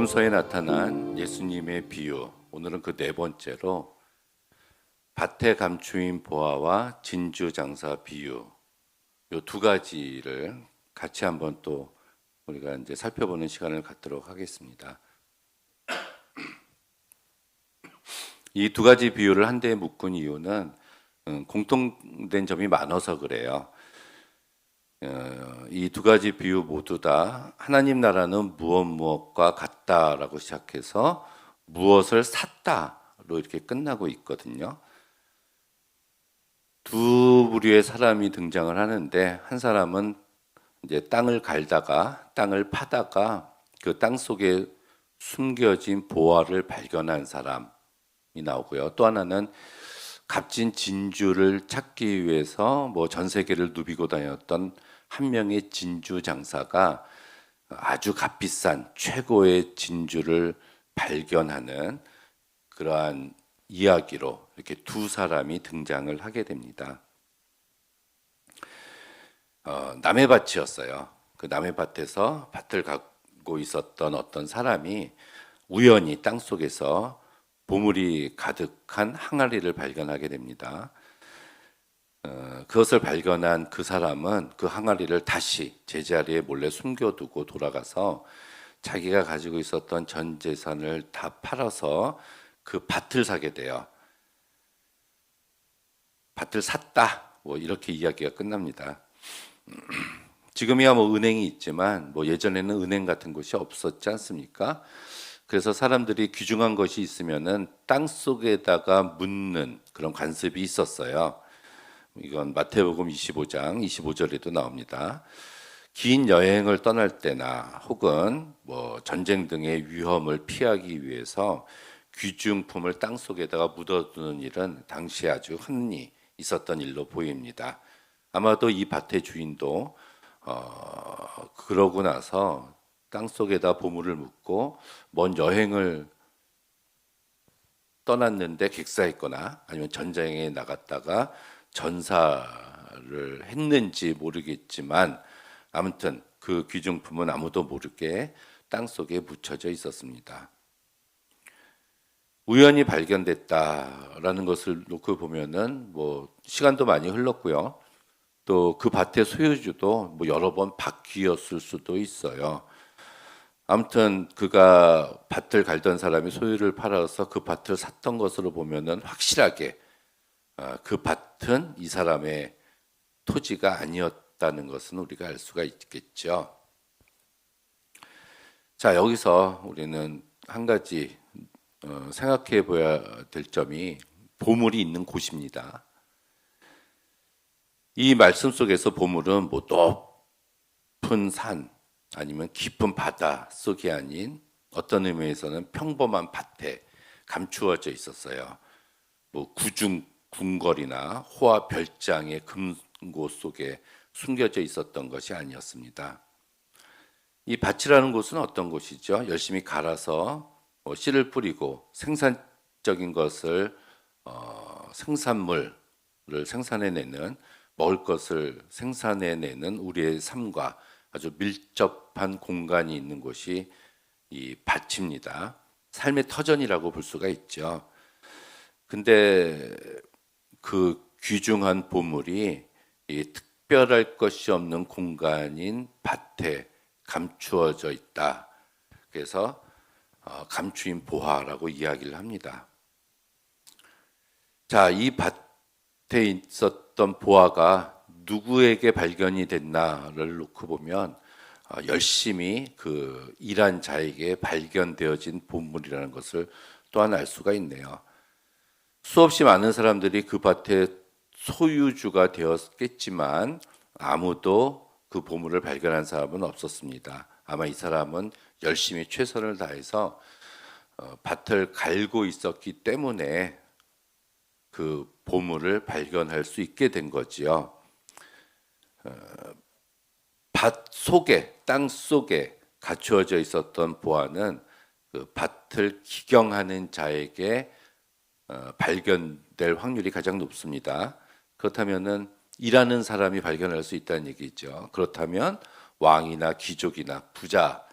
복음서에 나타난 예수님의 비유, 오늘은 그 네 번째로 밭에 감추인 보화와 진주 장사 비유, 요 두 가지를 같이 한번 또 우리가 이제 살펴보는 시간을 갖도록 하겠습니다. 이 두 가지 비유를 한데 묶은 이유는 공통된 점이 많아서 그래요. 이 두 가지 비유 모두 다 하나님 나라는 무엇과 같다라고 시작해서 무엇을 샀다로 이렇게 끝나고 있거든요. 두 부류의 사람이 등장을 하는데, 한 사람은 이제 땅을 갈다가 땅을 파다가 그 땅 속에 숨겨진 보화를 발견한 사람이 나오고요. 또 하나는 값진 진주를 찾기 위해서 전 세계를 누비고 다녔던 한 명의 진주 장사가 아주 값비싼 최고의 진주를 발견하는 그러한 이야기로 이렇게 두 사람이 등장을 하게 됩니다. 남의 밭이었어요. 그 남의 밭에서 밭을 갖고 있었던 어떤 사람이 우연히 땅 속에서 보물이 가득한 항아리를 발견하게 됩니다. 그것을 발견한 그 사람은 그 항아리를 다시 제자리에 몰래 숨겨두고 돌아가서 자기가 가지고 있었던 전 재산을 다 팔아서 그 밭을 사게 돼요. 밭을 샀다, 이렇게 이야기가 끝납니다. 지금이야 은행이 있지만 예전에는 은행 같은 곳이 없었지 않습니까? 그래서 사람들이 귀중한 것이 있으면은 땅 속에다가 묻는 그런 관습이 있었어요. 이건 마태복음 25장 25절에도 나옵니다. 긴 여행을 떠날 때나 혹은 전쟁 등의 위험을 피하기 위해서 귀중품을 땅 속에다가 묻어두는 일은 당시에 아주 흔히 있었던 일로 보입니다. 아마도 이 밭의 주인도 그러고 나서 땅 속에다 보물을 묻고 먼 여행을 떠났는데 객사했거나 아니면 전쟁에 나갔다가 전사를 했는지 모르겠지만 아무튼 그 귀중품은 아무도 모르게 땅 속에 묻혀져 있었습니다. 우연히 발견됐다라는 것을 놓고 보면은 시간도 많이 흘렀고요. 또 그 밭의 소유주도 여러 번 바뀌었을 수도 있어요. 아무튼 그가 밭을 갈던 사람이 소유를 팔아서 그 밭을 샀던 것으로 보면은 확실하게 그 밭은 이 사람의 토지가 아니었다는 것은 우리가 알 수가 있겠죠. 자, 여기서 우리는 한 가지 생각해 봐야 될 점이 보물이 있는 곳입니다. 이 말씀 속에서 보물은 높은 산 아니면 깊은 바다 속이 아닌 어떤 의미에서는 평범한 밭에 감추어져 있었어요. 구중 궁궐이나 호화 별장의 금고 속에 숨겨져 있었던 것이 아니었습니다. 이 밭이라는 곳은 어떤 곳이죠? 열심히 갈아서 씨를 뿌리고 생산적인 것을 생산물을 생산해내는, 먹을 것을 생산해내는 우리의 삶과 아주 밀접한 공간이 있는 곳이 이 밭입니다. 삶의 터전이라고 볼 수가 있죠. 근데 그 귀중한 보물이 이 특별할 것이 없는 공간인 밭에 감추어져 있다. 그래서 감추인 보화라고 이야기를 합니다. 자, 이 밭에 있었던 보화가 누구에게 발견이 됐나를 놓고 보면 열심히 그 일한 자에게 발견되어진 보물이라는 것을 또한 알 수가 있네요. 수없이 많은 사람들이 그 밭의 소유주가 되었겠지만 아무도 그 보물을 발견한 사람은 없었습니다. 아마 이 사람은 열심히 최선을 다해서 밭을 갈고 있었기 때문에 그 보물을 발견할 수 있게 된 거지요. 밭 속에, 땅 속에 갖추어져 있었던 보화는 그 밭을 기경하는 자에게 발견될 확률이 가장 높습니다. 그렇다면은 일하는 사람이 발견할 수 있다는 얘기죠. 그렇다면 왕이나 귀족이나 부자가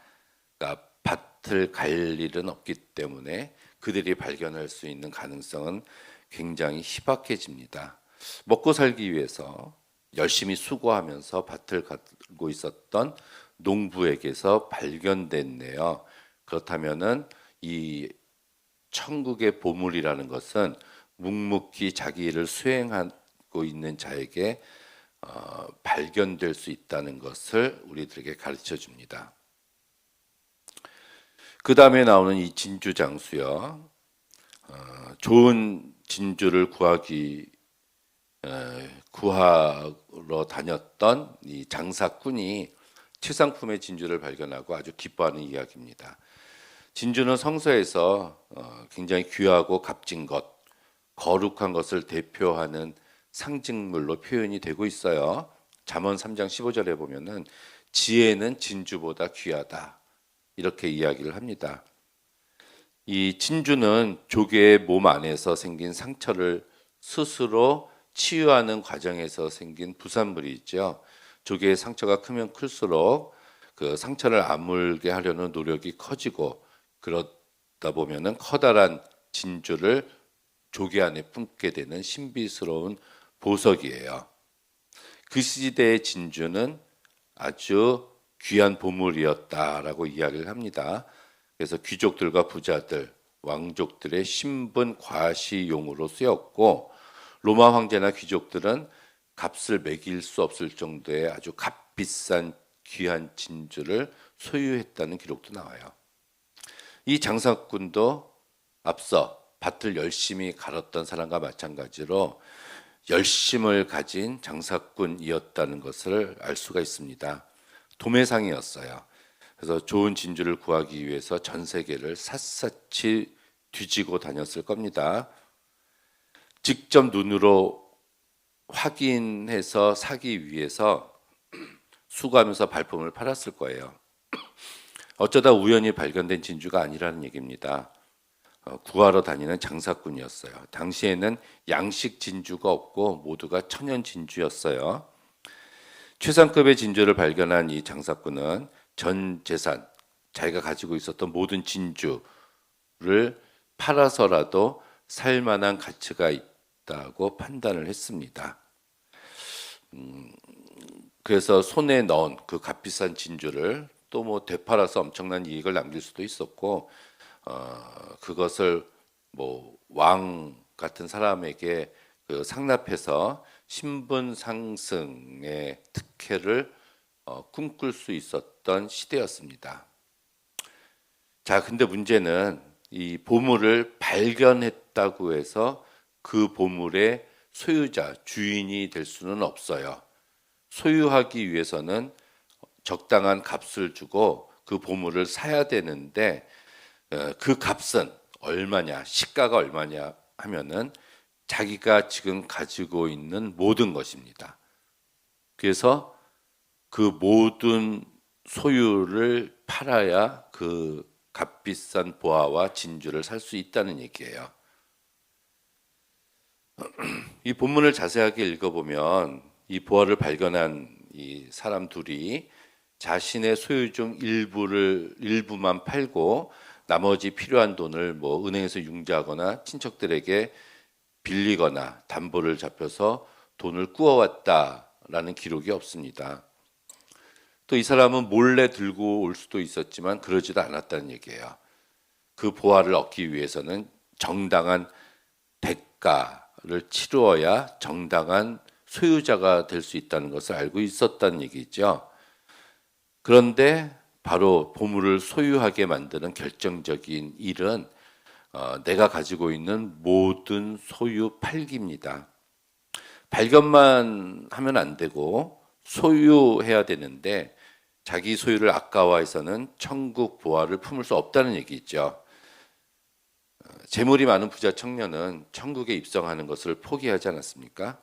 밭을 갈 일은 없기 때문에 그들이 발견할 수 있는 가능성은 굉장히 희박해집니다. 먹고 살기 위해서 열심히 수고하면서 밭을 가고 있었던 농부에게서 발견됐네요. 그렇다면은 이 천국의 보물이라는 것은 묵묵히 자기 일을 수행하고 있는 자에게 발견될 수 있다는 것을 우리들에게 가르쳐 줍니다. 그 다음에 나오는 이 진주장수요. 좋은 진주를 구하러 다녔던 이 장사꾼이 칠상품의 진주를 발견하고 아주 기뻐하는 이야기입니다. 진주는 성서에서 굉장히 귀하고 값진 것, 거룩한 것을 대표하는 상징물로 표현이 되고 있어요. 잠언 3장 15절에 보면은 지혜는 진주보다 귀하다. 이렇게 이야기를 합니다. 이 진주는 조개의 몸 안에서 생긴 상처를 스스로 치유하는 과정에서 생긴 부산물이 있죠. 조개의 상처가 크면 클수록 그 상처를 아물게 하려는 노력이 커지고 그러다 보면은 커다란 진주를 조개 안에 품게 되는 신비스러운 보석이에요. 그 시대의 진주는 아주 귀한 보물이었다라고 이야기를 합니다. 그래서 귀족들과 부자들, 왕족들의 신분 과시용으로 쓰였고 로마 황제나 귀족들은 값을 매길 수 없을 정도의 아주 값비싼 귀한 진주를 소유했다는 기록도 나와요. 이 장사꾼도 앞서 밭을 열심히 갈았던 사람과 마찬가지로 열심을 가진 장사꾼이었다는 것을 알 수가 있습니다. 도매상이었어요. 그래서 좋은 진주를 구하기 위해서 전 세계를 샅샅이 뒤지고 다녔을 겁니다. 직접 눈으로 확인해서 사기 위해서 수거하면서 발품을 팔았을 거예요. 어쩌다 우연히 발견된 진주가 아니라는 얘기입니다. 구하러 다니는 장사꾼이었어요. 당시에는 양식 진주가 없고 모두가 천연 진주였어요. 최상급의 진주를 발견한 이 장사꾼은 전 재산, 자기가 가지고 있었던 모든 진주를 팔아서라도 살 만한 가치가 있다고 판단을 했습니다. 그래서 손에 넣은 그 값비싼 진주를 또 뭐 되팔아서 엄청난 이익을 남길 수도 있었고 그것을 뭐 왕 같은 사람에게 그 상납해서 신분 상승의 특혜를 꿈꿀 수 있었던 시대였습니다. 자, 근데 문제는 이 보물을 발견했다고 해서 그 보물의 소유자, 주인이 될 수는 없어요. 소유하기 위해서는 적당한 값을 주고 그 보물을 사야 되는데 그 값은 얼마냐, 시가가 얼마냐 하면은 자기가 지금 가지고 있는 모든 것입니다. 그래서 그 모든 소유를 팔아야 그 값비싼 보화와 진주를 살 수 있다는 얘기예요. 이 본문을 자세하게 읽어보면 이 보화를 발견한 이 사람 둘이 자신의 소유 중 일부만 팔고 나머지 필요한 돈을 뭐 은행에서 융자하거나 친척들에게 빌리거나 담보를 잡혀서 돈을 꾸어왔다라는 기록이 없습니다. 또 이 사람은 몰래 들고 올 수도 있었지만 그러지도 않았다는 얘기예요. 그 보화를 얻기 위해서는 정당한 대가를 치루어야 정당한 소유자가 될 수 있다는 것을 알고 있었다는 얘기죠. 그런데 바로 보물을 소유하게 만드는 결정적인 일은 내가 가지고 있는 모든 소유 팔기입니다. 발견만 하면 안 되고 소유해야 되는데 자기 소유를 아까워해서는 천국 보화를 품을 수 없다는 얘기죠. 재물이 많은 부자 청년은 천국에 입성하는 것을 포기하지 않았습니까?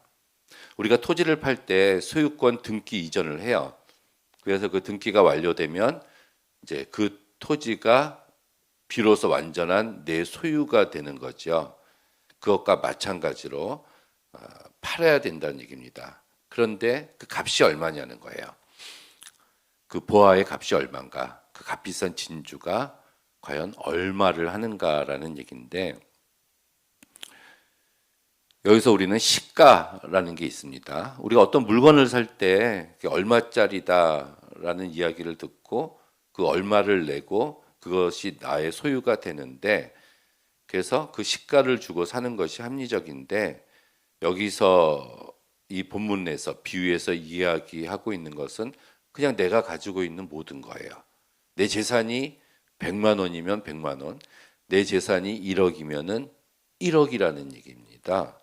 우리가 토지를 팔 때 소유권 등기 이전을 해요. 그래서 그 등기가 완료되면 이제 그 토지가 비로소 완전한 내 소유가 되는 거죠. 그것과 마찬가지로 팔아야 된다는 얘기입니다. 그런데 그 값이 얼마냐는 거예요. 그 보화의 값이 얼마인가? 그 값비싼 진주가 과연 얼마를 하는가라는 얘기인데, 여기서 우리는 시가라는 게 있습니다. 우리가 어떤 물건을 살 때 얼마짜리다라는 이야기를 듣고 그 얼마를 내고 그것이 나의 소유가 되는데, 그래서 그 시가를 주고 사는 것이 합리적인데, 여기서 이 본문에서 비유에서 이야기하고 있는 것은 그냥 내가 가지고 있는 모든 거예요. 내 재산이 100만 원이면 100만 원, 내 재산이 1억이면은 1억이라는 얘기입니다.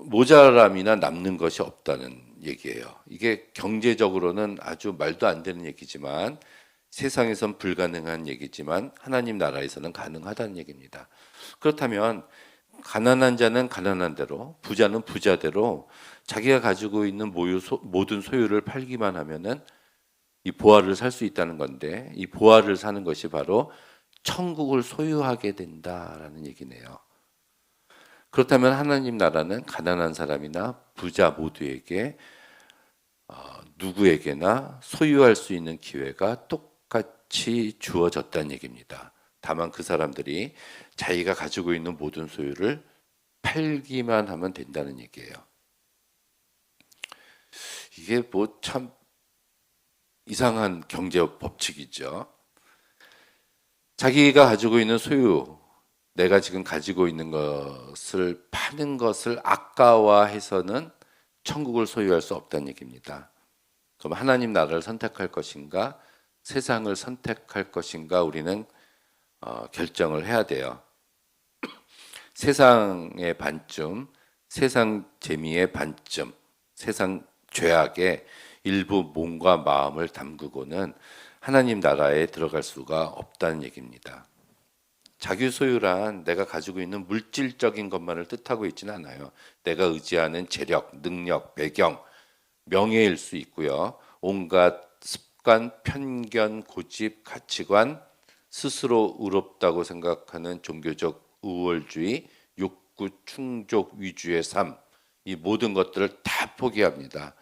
모자람이나 남는 것이 없다는 얘기예요. 이게 경제적으로는 아주 말도 안 되는 얘기지만, 세상에선 불가능한 얘기지만 하나님 나라에서는 가능하다는 얘기입니다. 그렇다면 가난한 자는 가난한 대로, 부자는 부자대로 자기가 가지고 있는 모든 소유를 팔기만 하면은 이 보화를 살 수 있다는 건데, 이 보화를 사는 것이 바로 천국을 소유하게 된다라는 얘기네요. 그렇다면 하나님 나라는 가난한 사람이나 부자 모두에게 누구에게나 소유할 수 있는 기회가 똑같이 주어졌다는 얘기입니다. 다만 그 사람들이 자기가 가지고 있는 모든 소유를 팔기만 하면 된다는 얘기예요. 이게 뭐 참 이상한 경제 법칙이죠. 자기가 가지고 있는 소유, 내가 지금 가지고 있는 것을 파는 것을 아까워해서는 천국을 소유할 수 없다는 얘기입니다. 그럼 하나님 나라를 선택할 것인가, 세상을 선택할 것인가, 우리는 결정을 해야 돼요. 세상의 반쯤, 세상 재미의 반쯤, 세상 죄악의 일부 몸과 마음을 담그고는 하나님 나라에 들어갈 수가 없다는 얘기입니다. 자기 소유란 내가 가지고 있는 물질적인 것만을 뜻하고 있지는 않아요. 내가 의지하는 재력, 능력, 배경, 명예일 수 있고요. 온갖 습관, 편견, 고집, 가치관, 스스로 의롭다고 생각하는 종교적 우월주의, 욕구, 충족 위주의 삶, 이 모든 것들을 다 포기합니다.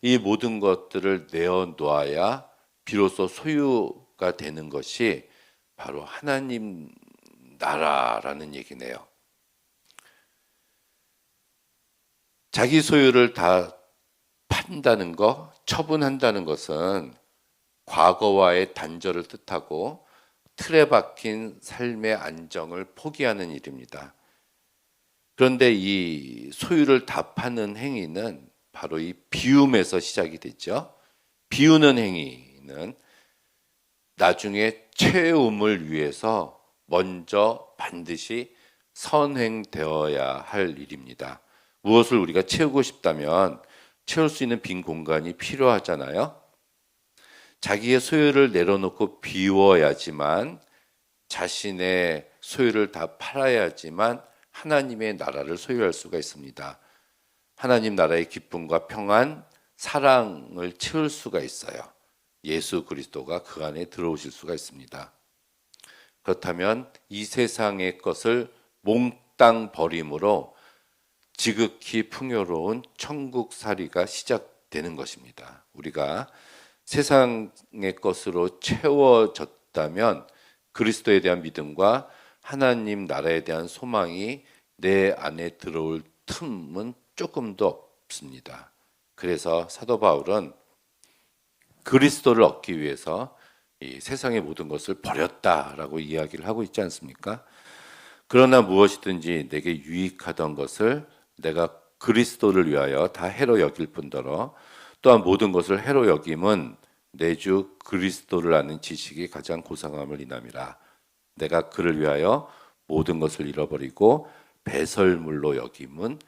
이 모든 것들을 내어놓아야 비로소 소유가 되는 것이 바로 하나님 나라라는 얘기네요. 자기 소유를 다 판다는 것, 처분한다는 것은 과거와의 단절을 뜻하고 틀에 박힌 삶의 안정을 포기하는 일입니다. 그런데 이 소유를 다 파는 행위는 바로 이 비움에서 시작이 됐죠. 비우는 행위는 나중에 채움을 위해서 먼저 반드시 선행되어야 할 일입니다. 무엇을 우리가 채우고 싶다면 채울 수 있는 빈 공간이 필요하잖아요. 자기의 소유를 내려놓고 비워야지만, 자신의 소유를 다 팔아야지만 하나님의 나라를 소유할 수가 있습니다. 하나님 나라의 기쁨과 평안, 사랑을 채울 수가 있어요. 예수 그리스도가 그 안에 들어오실 수가 있습니다. 그렇다면 이 세상의 것을 몽땅 버림으로 지극히 풍요로운 천국살이가 시작되는 것입니다. 우리가 세상의 것으로 채워졌다면 그리스도에 대한 믿음과 하나님 나라에 대한 소망이 내 안에 들어올 틈은 조금도 없습니다. 그래서 사도 바울은 그리스도를 얻기 위해서 이 세상의 모든 것을 버렸다라고 이야기를 하고 있지 않습니까? 그러나 무엇이든지 내게 유익하던 것을 내가 그리스도를 위하여 다 해로 여길 뿐더러, 또한 모든 것을 해로 여김은 내 주 그리스도를 아는 지식이 가장 고상함을 인함이라. 내가 그를 위하여 모든 것을 잃어버리고 배설물로 여김은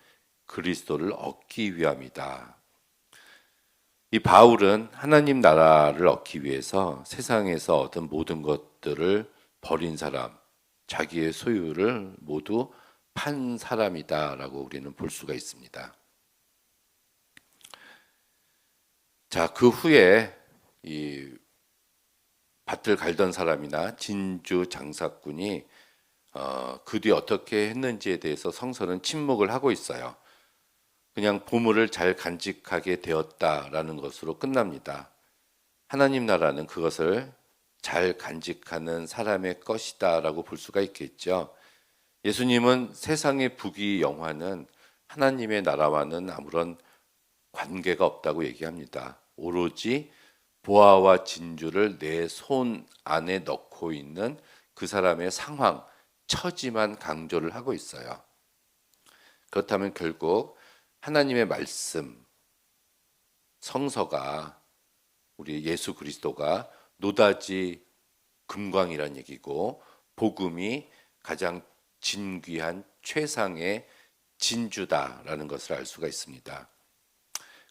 그리스도를 얻기 위함이다. 이 바울은 하나님 나라를 얻기 위해서 세상에서 얻은 모든 것들을 버린 사람, 자기의 소유를 모두 판 사람이다라고 우리는 볼 수가 있습니다. 자, 그 후에 이 밭을 갈던 사람이나 진주 장사꾼이 그 뒤 어떻게 했는지에 대해서 성서는 침묵을 하고 있어요. 그냥 보물을 잘 간직하게 되었다라는 것으로 끝납니다. 하나님 나라는 그것을 잘 간직하는 사람의 것이다라고 볼 수가 있겠죠. 예수님은 세상의 부귀영화는 하나님의 나라와는 아무런 관계가 없다고 얘기합니다. 오로지 보화와 진주를 내 손 안에 넣고 있는 그 사람의 상황, 처지만 강조를 하고 있어요. 그렇다면 결국 하나님의 말씀, 성서가 우리 예수 그리스도가 노다지 금광이란 얘기고 복음이 가장 진귀한 최상의 진주다라는 것을 알 수가 있습니다.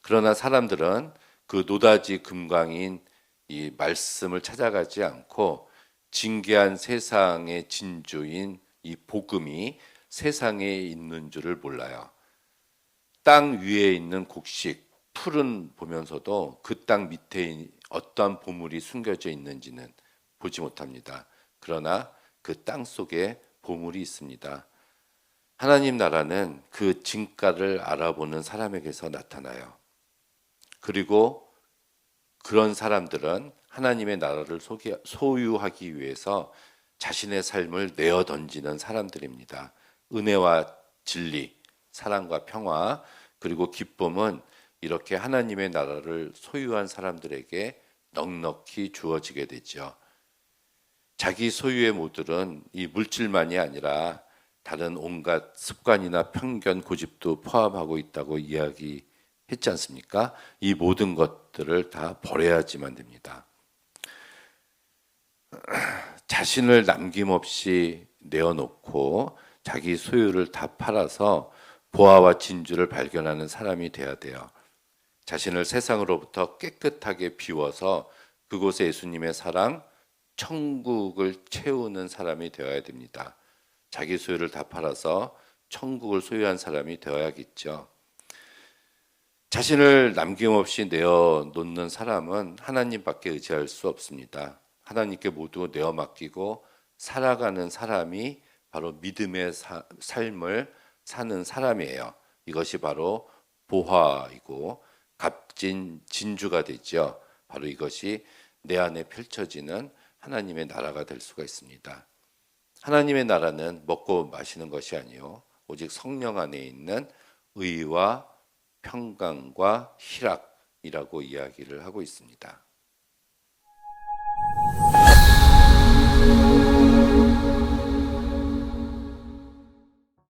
그러나 사람들은 그 노다지 금광인 이 말씀을 찾아가지 않고 진귀한 세상의 진주인 이 복음이 세상에 있는 줄을 몰라요. 땅 위에 있는 곡식, 풀은 보면서도 그 땅 밑에 어떠한 보물이 숨겨져 있는지는 보지 못합니다. 그러나 그 땅 속에 보물이 있습니다. 하나님 나라는 그 진가를 알아보는 사람에게서 나타나요. 그리고 그런 사람들은 하나님의 나라를 소유하기 위해서 자신의 삶을 내어 던지는 사람들입니다. 은혜와 진리, 사랑과 평화, 그리고 기쁨은 이렇게 하나님의 나라를 소유한 사람들에게 넉넉히 주어지게 되죠. 자기 소유의 모들은 이 물질만이 아니라 다른 온갖 습관이나 편견, 고집도 포함하고 있다고 이야기했지 않습니까? 이 모든 것들을 다 버려야지만 됩니다. 자신을 남김없이 내어놓고 자기 소유를 다 팔아서 보화와 진주를 발견하는 사람이 돼야 돼요. 자신을 세상으로부터 깨끗하게 비워서 그곳에 예수님의 사랑, 천국을 채우는 사람이 되어야 됩니다. 자기 소유를 다 팔아서 천국을 소유한 사람이 되어야겠죠. 자신을 남김없이 내어놓는 사람은 하나님밖에 의지할 수 없습니다. 하나님께 모두 내어 맡기고 살아가는 사람이 바로 믿음의 삶을 사는 사람이에요. 이것이 바로 보화이고 값진 진주가 되죠. 바로 이것이 내 안에 펼쳐지는 하나님의 나라가 될 수가 있습니다. 하나님의 나라는 먹고 마시는 것이 아니요 오직 성령 안에 있는 의와 평강과 희락이라고 이야기를 하고 있습니다.